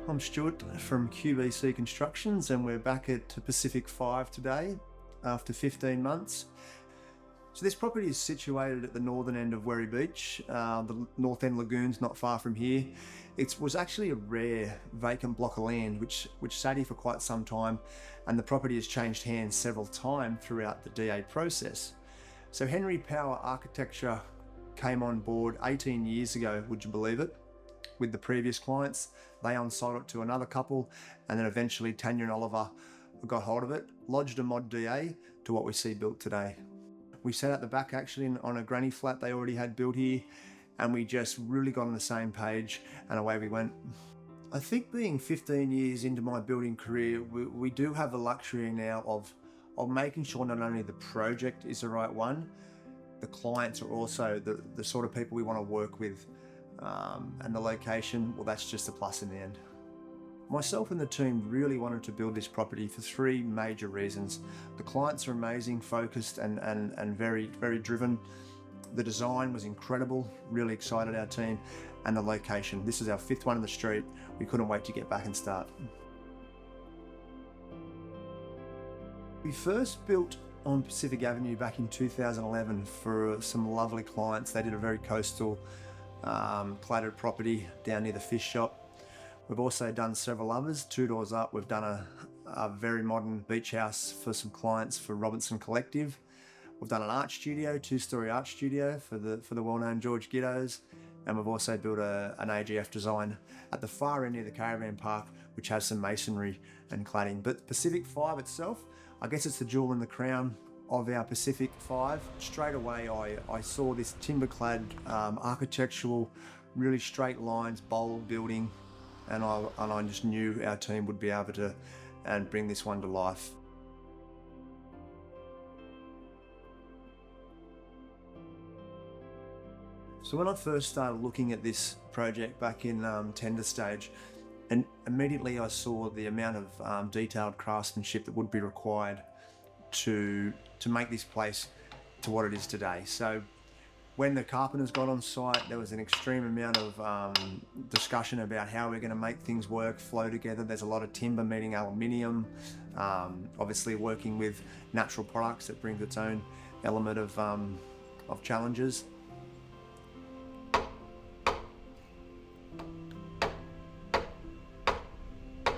I'm Stuart from QBC Constructions, and we're back at Pacific 5 today after 15 months. So this property is situated at the northern end of Werri Beach. The North End Lagoon's not far from here. It was actually a rare vacant block of land which sat here for quite some time, and the property has changed hands several times throughout the DA process. So Henry Power Architecture came on board 18 years ago, would you believe it, with the previous clients. They unsold it to another couple, and then eventually Tanya and Oliver got hold of it, lodged a mod DA to what we see built today. We sat at the back actually on a granny flat they already had built here, and we just really got on the same page, and away we went. I think being 15 years into my building career, we do have the luxury now of making sure not only the project is the right one, the clients are also the sort of people we want to work with. And the location, well, that's just a plus in the end. Myself and the team really wanted to build this property for three major reasons. The clients are amazing, focused and very, very driven. The design was incredible, really excited our team, and the location. This is our fifth one in the street. We couldn't wait to get back and start. We first built on Pacific Avenue back in 2011 for some lovely clients. They did a very coastal cladded property down near the fish shop. We've also done several others. Two doors up, we've done a very modern beach house for some clients for Robinson Collective. We've done an art studio, two-story art studio for the well-known George Giddos, and we've also built an AGF design at the far end near the caravan park, which has some masonry and cladding. But Pacific 5 itself, I guess it's the jewel in the crown of our Pacific 5. Straight away I saw this timber-clad architectural, really straight lines, bold building, and I just knew our team would be able to bring this one to life. So when I first started looking at this project back in tender stage, and immediately I saw the amount of detailed craftsmanship that would be required to make this place to what it is today. So when the Carpenters got on site, there was an extreme amount of discussion about how we're going to make things work, flow together. There's a lot of timber meeting aluminium, obviously working with natural products that brings its own element of challenges.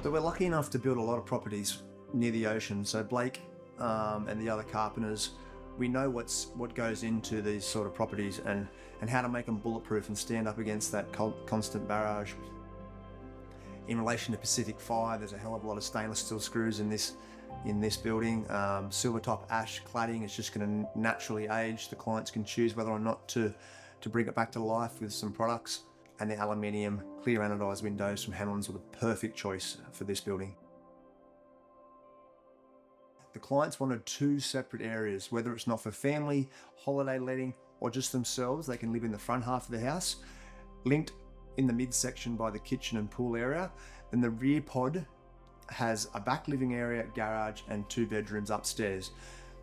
So we're lucky enough to build a lot of properties near the ocean. So Blake and the other Carpenters, we know what goes into these sort of properties and how to make them bulletproof and stand up against that constant barrage. In relation to Pacific 5, there's a hell of a lot of stainless steel screws in this building. Silver top ash cladding is just going to naturally age. The clients can choose whether or not to bring it back to life with some products. And the aluminium clear anodized windows from Hamlin's were the perfect choice for this building. The clients wanted two separate areas, whether it's not for family, holiday letting, or just themselves. They can live in the front half of the house, linked in the midsection by the kitchen and pool area. Then the rear pod has a back living area, garage, and 2 bedrooms upstairs.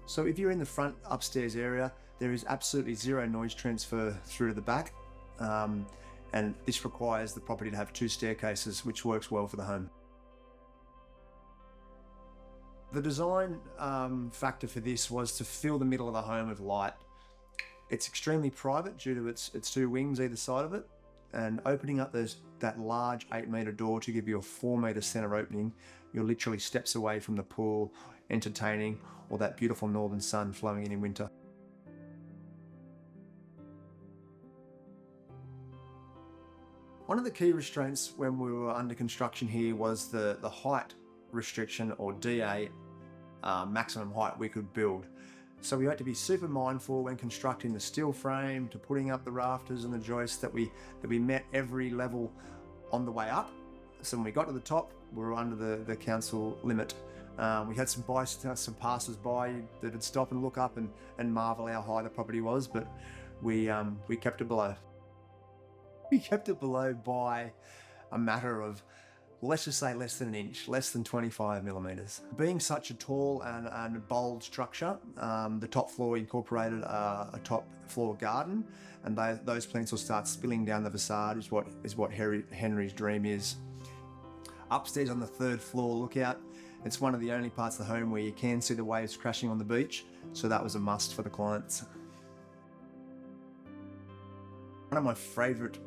So if you're in the front upstairs area, there is absolutely zero noise transfer through to the back. And this requires the property to have 2 staircases, which works well for the home. The design factor for this was to fill the middle of the home with light. It's extremely private due to its 2 wings either side of it, and opening up that large 8-metre door to give you a 4-metre centre opening, you're literally steps away from the pool, entertaining, or that beautiful northern sun flowing in winter. One of the key restraints when we were under construction here was the height restriction, or DA, maximum height we could build. So we had to be super mindful when constructing the steel frame, to putting up the rafters and the joists, that we met every level on the way up. So when we got to the top, we were under the council limit. We had some passers by that would stop and look up and marvel how high the property was, but we kept it below. We kept it below by a matter of, let's just say, less than an inch, less than 25 millimeters. Being such a tall and bold structure, the top floor incorporated a top floor garden, and those plants will start spilling down the facade, is what Henry's dream is. Upstairs on the 3rd floor lookout, it's one of the only parts of the home where you can see the waves crashing on the beach, so that was a must for the clients. One of my favourite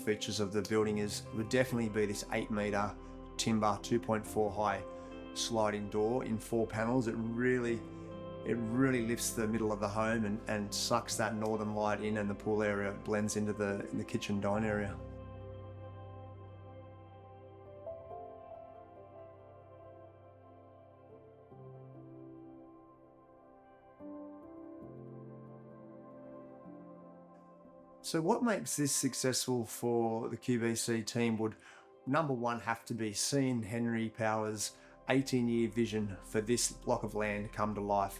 features of the building would definitely be this 8-metre timber 2.4 high sliding door in 4 panels. It really lifts the middle of the home and sucks that northern light in, and the pool area blends into the kitchen dine area. So what makes this successful for the QBC team would, number one, have to be seeing Henry Power's 18-year vision for this block of land come to life.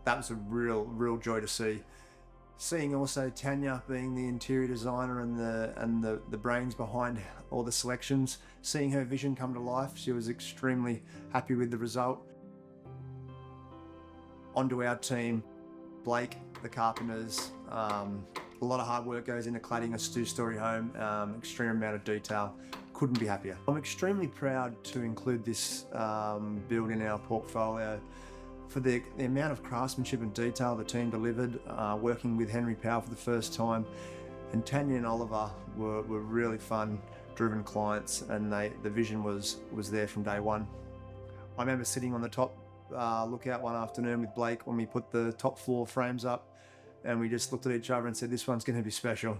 That was a real joy to see. Seeing also Tanya being the interior designer and the brains behind all the selections, seeing her vision come to life, she was extremely happy with the result. Onto our team, Blake, the Carpenters. A lot of hard work goes into cladding a 2-story home, extreme amount of detail. Couldn't be happier. I'm extremely proud to include this build in our portfolio for the amount of craftsmanship and detail the team delivered, working with Henry Power for the first time. And Tanya and Oliver were really fun, driven clients, and the vision was there from day one. I remember sitting on the top lookout one afternoon with Blake when we put the top floor frames up, and we just looked at each other and said, this one's going to be special.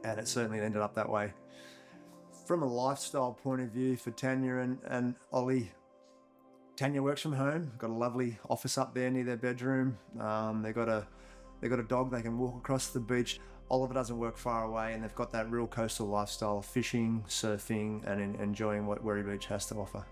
And it certainly ended up that way. From a lifestyle point of view for Tanya and Ollie, Tanya works from home, got a lovely office up there near their bedroom. They've got a dog they can walk across the beach. Oliver doesn't work far away, and they've got that real coastal lifestyle, fishing, surfing, and enjoying what Werri Beach has to offer.